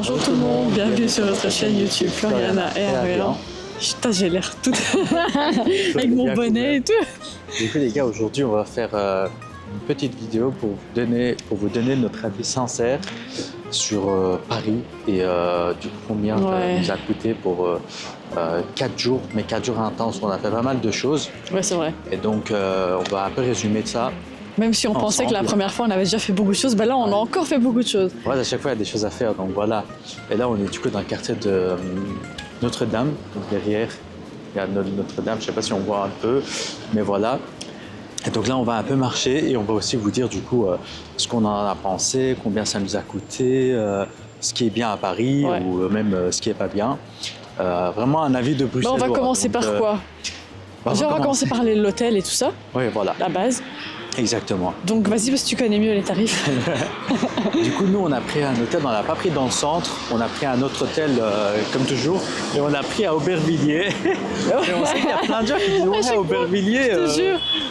Bonjour tout le monde, bienvenue sur votre chaîne YouTube Floriana et Ariel. Putain, j'ai l'air toute avec mon bonnet et tout. Du coup les gars, aujourd'hui on va faire une petite vidéo pour vous donner notre avis sincère sur Paris et du coup combien ça nous a coûté pour 4 jours, mais 4 jours intenses. On a fait pas mal de choses. Ouais, c'est vrai. Et donc on va un peu résumer de ça. Même si on pensait que la première fois on avait déjà fait beaucoup de choses, ben là on a encore fait beaucoup de choses. Ouais, à chaque fois il y a des choses à faire, donc voilà. Et là on est du coup dans le quartier de Notre-Dame, donc derrière il y a Notre-Dame, je sais pas si on voit un peu, mais voilà. Et donc là on va un peu marcher et on va aussi vous dire du coup ce qu'on en a pensé, combien ça nous a coûté, ce qui est bien à Paris ou même ce qui est pas bien. Vraiment un avis de Bruxelles. On va commencer par quoi? On va commencer par l'hôtel et tout ça. Oui, voilà. La base. Exactement. Donc vas-y parce que tu connais mieux les tarifs. Du coup, nous, on a pris un hôtel, on l'a pas pris dans le centre, on a pris un autre hôtel comme toujours, et on a pris à Aubervilliers. Et on sait qu'il y a plein de gens qui disent ouais, Aubervilliers,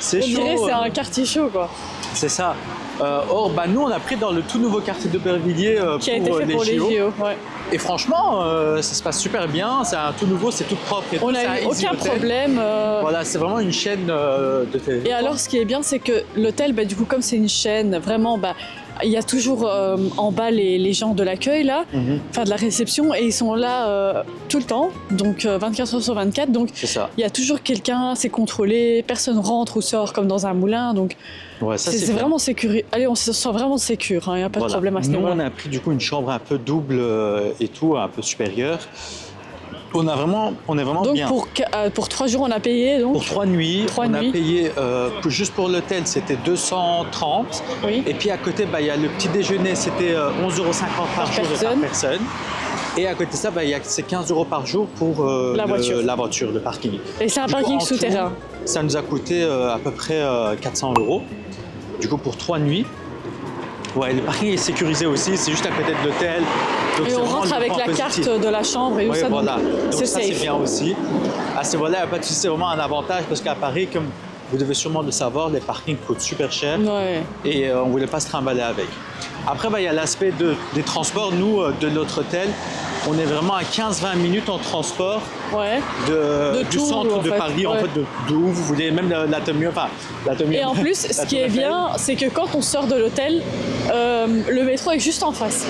c'est chaud. On dirait c'est un quartier chaud quoi. C'est ça. Or, bah, nous, on a pris dans le tout nouveau quartier d'Aubervilliers qui a été fait pour les JO. Ouais. Et franchement, ça se passe super bien, c'est un tout nouveau, c'est tout propre. Et on n'a eu aucun problème. Voilà, c'est vraiment une chaîne de télé. Et alors, ce qui est bien, c'est que l'hôtel, bah, du coup, comme c'est une chaîne, vraiment, bah, il y a toujours en bas les gens de l'accueil, là, enfin de la réception, et ils sont là tout le temps, donc 24 heures sur 24. Donc, il y a toujours quelqu'un, c'est contrôlé, personne rentre ou sort comme dans un moulin. Donc, ouais, c'est vraiment sécurisé. Allez, on se sent vraiment sécure, il n'y a pas de problème à ce niveau-là. Nous, on a pris du coup une chambre un peu double et tout, un peu supérieure. On est vraiment donc bien. Donc pour 3 jours, on a payé donc pour 3 nuits, on a payé juste pour l'hôtel, c'était 230. Oui. Et puis à côté, bah, y a le petit déjeuner, c'était 11,50 € par jour et par personne. Et à côté de ça, bah, c'est 15 € par jour pour la voiture, le parking. Et c'est un parking souterrain. Ça nous a coûté à peu près 400 €. Du coup, pour 3 nuits. Ouais, le parking est sécurisé aussi, c'est juste à côté de l'hôtel. Et on rentre avec la carte de la chambre et tout ça. Voilà. Donc c'est ça, c'est bien aussi. À ce niveau-là, il n'y a pas de souci, c'est vraiment un avantage parce qu'à Paris, comme vous devez sûrement le savoir, les parkings coûtent super cher. Et on ne voulait pas se trimballer avec. Après, il y a l'aspect des transports. Nous, de notre hôtel, on est vraiment à 15-20 minutes en transport du centre de Paris, en fait, d'où vous voulez, même l'Atomium. Et en plus, ce qui est bien, c'est que quand on sort de l'hôtel, le métro est juste en face.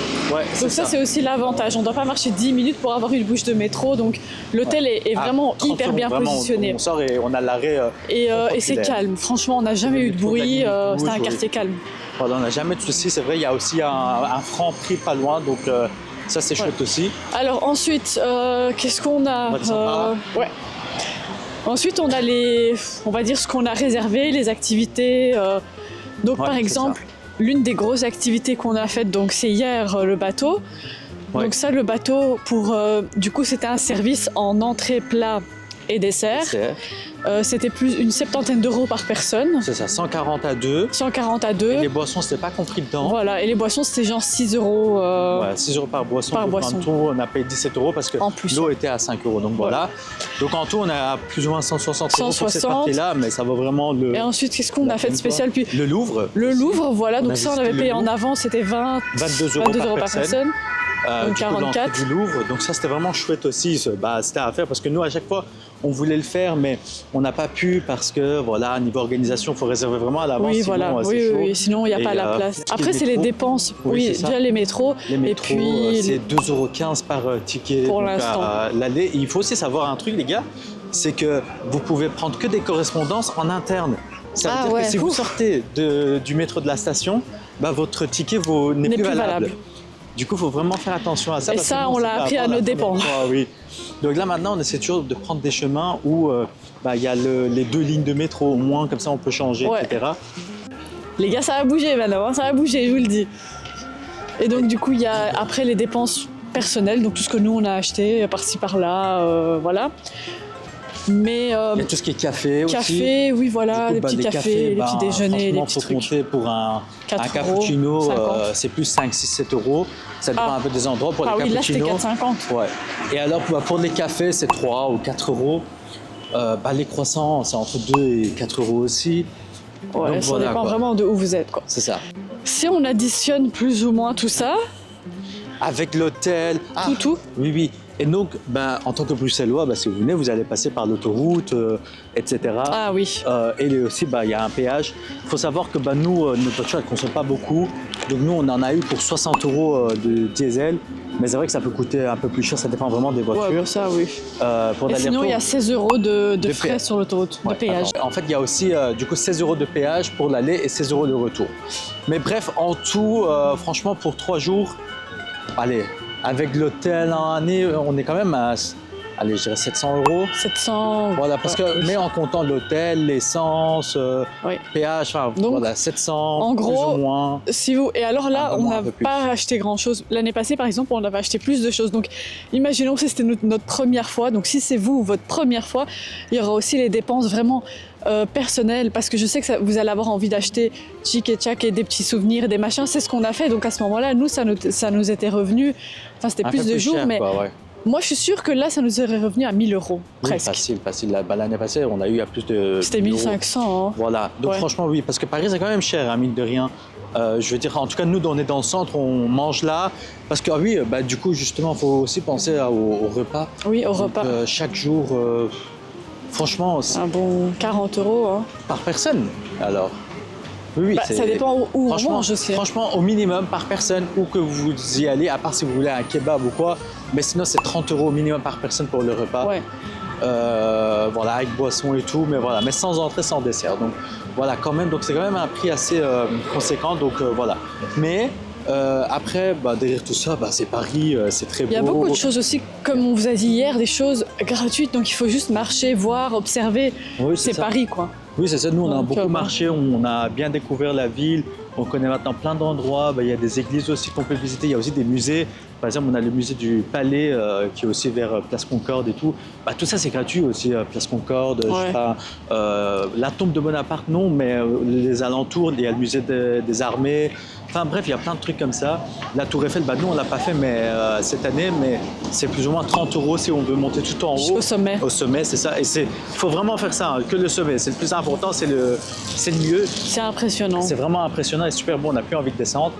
Donc ça, c'est aussi l'avantage. On ne doit pas marcher 10 minutes pour avoir une bouche de métro. Donc l'hôtel est vraiment hyper bien positionné. On sort et on a l'arrêt. Et c'est calme. Franchement, on n'a jamais eu de bruit. C'est un quartier calme. Voilà, on n'a jamais de soucis. C'est vrai, il y a aussi un Franprix pas loin. Donc ça, c'est chouette aussi. Alors ensuite, qu'est-ce qu'on a Ensuite, on a on va dire ce qu'on a réservé, les activités. Donc par exemple, l'une des grosses activités qu'on a faites, donc c'est hier le bateau. Donc ça, le bateau, du coup, c'était un service en entrée, plat et dessert. C'était plus une 70aine d'euros par personne. C'est ça, 140 à 2. 140 à 2. Et les boissons, c'était pas compris dedans. Voilà, et les boissons, c'était genre 6 €. Ouais, 6 € par boisson. En tout, on a payé 17 € parce que l'eau était à 5 €. Donc voilà. Donc en tout, on a plus ou moins 160 € pour cette partie-là, mais ça vaut vraiment le. Et ensuite, qu'est-ce qu'on a fait de spécial? Puis le Louvre. Le Louvre, voilà. Donc ça, on avait payé en avant, c'était 22 € par personne. Donc 44 du Louvre, donc ça c'était vraiment chouette aussi, c'était à faire parce que nous à chaque fois on voulait le faire mais on n'a pas pu parce que voilà, niveau organisation il faut réserver vraiment à l'avance. Sinon il n'y a pas la place. Après c'est les dépenses, déjà les métros, et puis c'est 2,15 € par ticket pour l'instant. L'aller. Il faut aussi savoir un truc les gars, c'est que vous pouvez prendre que des correspondances en interne. Ça veut dire que si vous sortez du métro de la station, votre ticket n'est plus valable. Du coup, il faut vraiment faire attention à ça. Et ça, on l'a appris à nos dépens. Oui. Donc là, maintenant, on essaie toujours de prendre des chemins où il y a les 2 lignes de métro au moins, comme ça on peut changer, etc. Les gars, ça va bouger maintenant, ça va bouger, je vous le dis. Et donc, du coup, il y a après les dépenses personnelles, donc tout ce que nous, on a acheté par-ci, par-là, voilà. Mais il y a tout ce qui est café aussi. Café, oui, voilà, les petits cafés, les petits déjeuners, les petits trucs. Compter pour un cappuccino, c'est plus 5, 6, 7 €. Ça dépend un peu des endroits pour les cappuccinos. Oui, là, c'était 4,50. Ouais. Et alors, pour les cafés, c'est 3 ou 4 €. Les croissants, c'est entre 2 et 4 € aussi. Ouais, donc, ça dépend vraiment de où vous êtes, quoi. C'est ça. Si on additionne plus ou moins tout ça, Avec l'hôtel. Ah, Tout. oui, oui. Et donc, en tant que Bruxellois, si vous venez, vous allez passer par l'autoroute, etc. Ah oui. Et aussi, il y a un péage. Il faut savoir que nous, notre voiture, elle ne consomme pas beaucoup. Donc nous, on en a eu pour 60 € de diesel. Mais c'est vrai que ça peut coûter un peu plus cher, ça dépend vraiment des voitures. Ouais, ça, oui. Pour Et sinon, il y a 16 € de frais péage. sur l'autoroute, de péage. En fait, il y a aussi du coup 16 € de péage pour l'aller et 16 € le retour. Mais bref, en tout, franchement, pour 3 jours, allez, avec l'hôtel en année, on est quand même à, allez, je dirais 700 €. 700. Voilà, parce que, mais en comptant l'hôtel, l'essence, Oui. péage, enfin, Donc, voilà, 700, en plus gros, ou moins. Si vous... Et alors là, Vraiment on un n'a peu plus. pas acheté grand-chose. L'année passée, par exemple, on avait acheté plus de choses. Donc, imaginons que c'était notre première fois. Donc, si c'est vous, votre première fois, il y aura aussi les dépenses vraiment personnelles. Parce que je sais que vous allez avoir envie d'acheter tchic et tchac et des petits souvenirs, des machins. C'est ce qu'on a fait. Donc, à ce moment-là, nous, ça nous était revenu. Enfin, c'était Un plus peu de jours, cher, mais quoi, ouais. moi, je suis sûre que là, ça nous serait revenu à 1 000 €, Oui, presque. facile. L'année passée, on a eu à plus de. C'était 1 000 €. 1500. Hein. Voilà, donc Ouais. franchement oui, parce que Paris c'est quand même cher, hein, mine de rien. Je veux dire, en tout cas nous on est dans le centre, on mange là, parce que oui, du coup justement il faut aussi penser au repas. Oui, au Donc, repas. chaque jour, franchement, c'est Un bon 40 €. Hein. par personne alors. Oui, Ça dépend où on franchement, mange aussi. franchement, au minimum par personne, où que vous y allez, à part si vous voulez un kebab ou quoi, mais sinon c'est 30 € au minimum par personne pour le repas. Ouais. Voilà, avec boisson et tout, mais voilà, mais sans entrée, sans dessert. Donc voilà, quand même, donc c'est quand même un prix assez conséquent, donc voilà. Mais après, derrière tout ça, c'est Paris, c'est très beau. Il y a beaucoup de choses aussi, comme on vous a dit hier, des choses gratuites, donc il faut juste marcher, voir, observer. Oui, C'est ça. Paris, quoi. Oui, c'est ça. Nous, on a Donc, beaucoup marché, on a bien découvert la ville, on connaît maintenant plein d'endroits. Il y a des églises aussi qu'on peut visiter, il y a aussi des musées. Par exemple, on a le musée du Palais qui est aussi vers Place Concorde et tout. Tout ça, c'est gratuit aussi, Place Concorde. Ouais. La tombe de Bonaparte, non, mais les alentours, il y a le musée des armées. Enfin bref, il y a plein de trucs comme ça. La Tour Eiffel, nous, on ne l'a pas fait cette année, mais c'est plus ou moins 30 € si on veut monter tout en haut. Jusqu'au sommet. Au sommet, c'est ça. Et il faut vraiment faire ça, que le sommet. C'est le plus important, c'est le lieu. C'est impressionnant. C'est vraiment impressionnant et super beau, on n'a plus envie de descendre.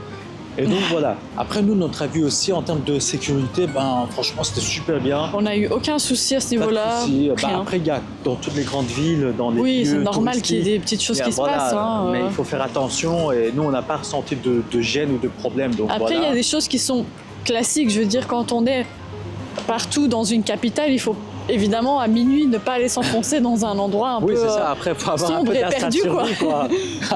Et donc voilà. Après nous, notre avis aussi en termes de sécurité, franchement c'était super bien. On n'a eu aucun souci à ce Pas de niveau-là. souci. Rien. Après il y a dans toutes les grandes villes, dans les Oui, lieux c'est normal qu'il y ait touristiques, des petites choses il y a- qui se voilà, passent. Hein, mais il faut faire attention et nous on n'a pas ressenti de gêne ou de problème. Donc Après, il voilà. y a des choses qui sont classiques. Je veux dire, quand on est partout dans une capitale, il faut évidemment à minuit ne pas aller s'enfoncer dans un endroit un Oui, peu c'est ça. Après, il faut avoir un sombre peu et d'instinct de perdu, quoi. survie, quoi.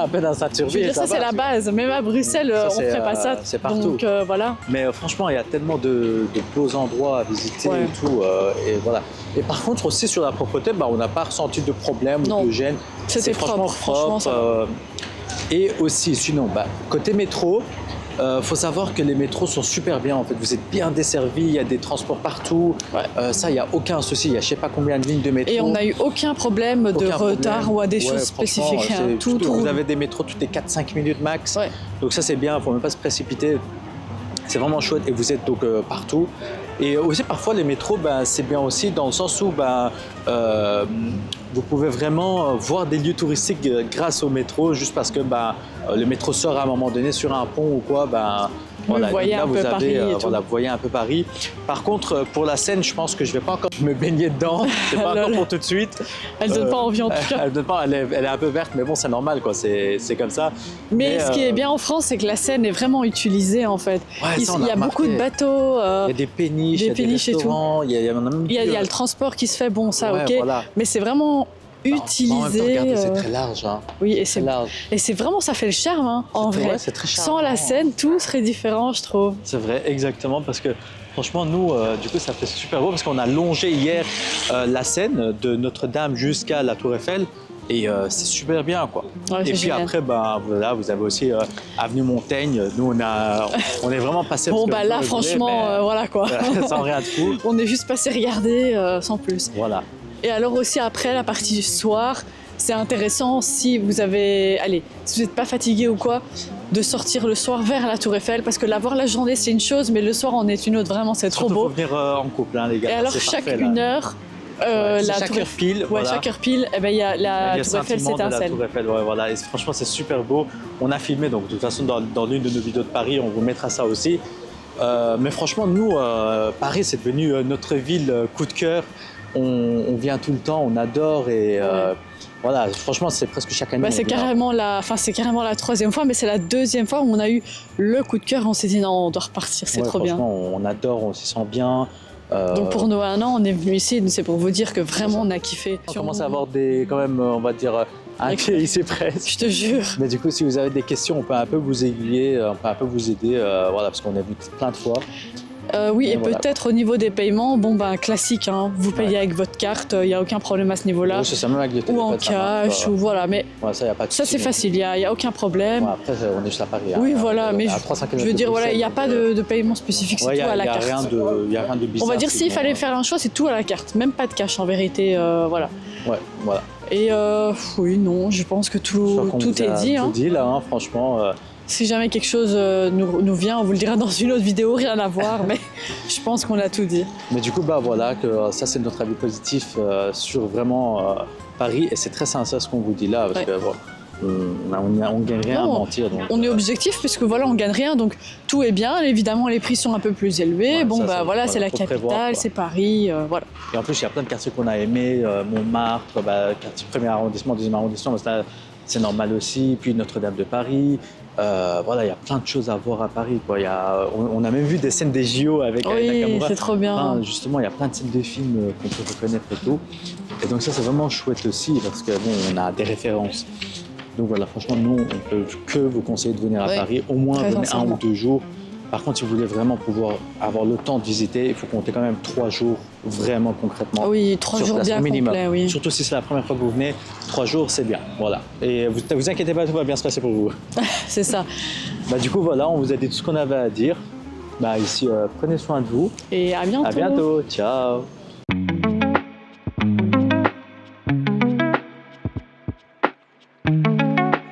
Un peu d'instinct de Je veux survie. dire, et ça c'est va, la tu base. Même à Bruxelles, Ça, on c'est, ferait pas ça. c'est partout. Donc voilà. Mais franchement, il y a tellement de beaux endroits à visiter Ouais. et tout. Et voilà. Et par contre, aussi sur la propreté, on n'a pas ressenti de problème Non. ou de gêne. C'était C'est franchement propre, franchement, ça va. et aussi, sinon, côté métro, faut savoir que les métros sont super bien. En fait, vous êtes bien desservis. Il y a des transports partout. Ouais. Ça, il n'y a aucun souci. Il y a je sais pas combien de lignes de métro. Et on n'a eu aucun problème de Aucun retard problème. ou à des Ouais, choses franchement, spécifiques. Hein. Tout vous roule. avez des métros toutes les 4-5 minutes max. Ouais. Donc ça c'est bien, il ne faut même pas se précipiter. C'est vraiment chouette et vous êtes donc partout. Et aussi parfois les métros, c'est bien aussi dans le sens où vous pouvez vraiment voir des lieux touristiques grâce au métro, juste parce que le métro sort à un moment donné sur un pont ou quoi. Voilà, Vous voyez donc là, un peu vous avez, Paris et tout. voilà, vous voyez un peu Paris. Par contre, pour la Seine, je pense que je ne vais pas encore me baigner dedans. C'est pas encore Lol. pour tout de suite. Elle donne pas envie en tout cas. Elle donne pas, elle est un peu verte, mais bon, c'est normal, quoi. C'est comme ça. Mais ce qui est bien en France, c'est que la Seine est vraiment utilisée en fait. Ouais, ça, on Il y a remarqué. beaucoup de bateaux. Il y a des péniches, Des il y a des péniches et tout. restaurants, il y en a même Il y a plus, le transport qui se fait, bon ça ouais, ok. voilà. Mais c'est vraiment En même temps, utilisé. regardez, c'est très large. Hein. Oui, et C'est c'est large. vraiment, ça fait le charme hein, en Ouais, vrai. c'est très Sans charmant. la Seine, tout serait différent, je trouve. C'est vrai, exactement, parce que franchement, nous, du coup, ça fait super beau parce qu'on a longé hier la Seine de Notre-Dame jusqu'à la Tour Eiffel. Et c'est super bien, quoi. Ouais, et c'est puis génial. après, voilà, vous avez aussi Avenue Montaigne. Nous, on est vraiment passé. Bon parce que bah là, vous voulez, franchement, mais, voilà quoi. sans rien de fou. On est juste passé regarder sans plus. Voilà. Et alors aussi après, la partie du soir, c'est intéressant si vous avez, allez, si vous n'êtes pas fatigué ou quoi, de sortir le soir vers la Tour Eiffel parce que la voir la journée c'est une chose, mais le soir en est une autre. Vraiment, c'est trop Surtout, beau. faut venir en couple, hein, les gars. Et alors C'est chaque parfait, là. 1 heure, Ouais, c'est la chaque Tour heure pile, Ouais, voilà. chaque heure pile, il y a la Il y a Tour Eiffel scintillement de la s'étincelle. Tour Eiffel, ouais, voilà. Et franchement, c'est super beau. On a filmé, donc de toute façon, dans l'une de nos vidéos de Paris, on vous mettra ça aussi. Mais franchement, nous, Paris, c'est devenu notre ville coup de cœur. On vient tout le temps, on adore et voilà, franchement, c'est presque chaque année. Bah, c'est carrément la 3e fois, mais c'est la 2e fois où on a eu le coup de cœur. On s'est dit non, on doit repartir, c'est trop bien. On adore, on s'y sent bien. Donc pour nos 1 an, on est venu ici, c'est pour vous dire que vraiment on a kiffé. On commence à avoir quand même, on va dire, un pied ici presque. Je te jure. Mais du coup, si vous avez des questions, on peut un peu vous aiguiller, on peut un peu vous aider, voilà, parce qu'on a vu plein de fois. Oui, et voilà. peut-être au niveau des paiements, bon ben classique, hein, vous payez avec votre carte, il n'y a aucun problème à ce niveau-là. Oui, c'est ça, même avec le Ou téléphone, en cash, ou voilà, mais ça, y a pas de ça c'est facile, il n'y a aucun problème. Ouais, après, on est juste à Paris. Oui, voilà, mais je veux dire, voilà, il n'y a pas de paiement spécifique, c'est tout à la carte. Il n'y a rien de bizarre. On va dire s'il fallait faire un choix, c'est tout à la carte, même pas de cash en vérité, voilà. Ouais, voilà. Et oui, non, je pense que tout est dit. Tout dit là, hein, franchement. Si jamais quelque chose nous vient, on vous le dira dans une autre vidéo, rien à voir, mais je pense qu'on a tout dit. Mais du coup, bah voilà, que ça c'est notre avis positif sur vraiment Paris, et c'est très sincère ce qu'on vous dit là, parce que on gagne rien à mentir. Donc, on est objectif puisque voilà, on gagne rien, donc tout est bien. Évidemment, les prix sont un peu plus élevés. Bon, bah voilà, c'est la capitale, c'est Paris, voilà. Et en plus, il y a plein de quartiers qu'on a aimés, Montmartre, quartier 1er arrondissement, 2e arrondissement, c'est normal aussi. Puis Notre-Dame de Paris. Voilà, il y a plein de choses à voir à Paris, quoi. On a même vu des scènes des JO avec oui, Nakamura. C'est trop bien. Enfin, justement, il y a plein de scènes de films qu'on peut reconnaître et tout. Et donc ça, c'est vraiment chouette aussi parce que bon, on a des références. Donc voilà, franchement, nous, on peut que vous conseiller de venir à Paris, au moins venir 1 ou 2 jours. Par contre, si vous voulez vraiment pouvoir avoir le temps de visiter, il faut compter quand même 3 jours vraiment concrètement. Oui, 3 jours bien complets, oui. Surtout si c'est la première fois que vous venez, 3 jours, c'est bien. Voilà. Et vous inquiétez pas, tout va bien se passer pour vous. C'est ça. Bah, du coup, voilà, on vous a dit tout ce qu'on avait à dire. Bah, ici, prenez soin de vous. Et à bientôt. À bientôt. Ciao.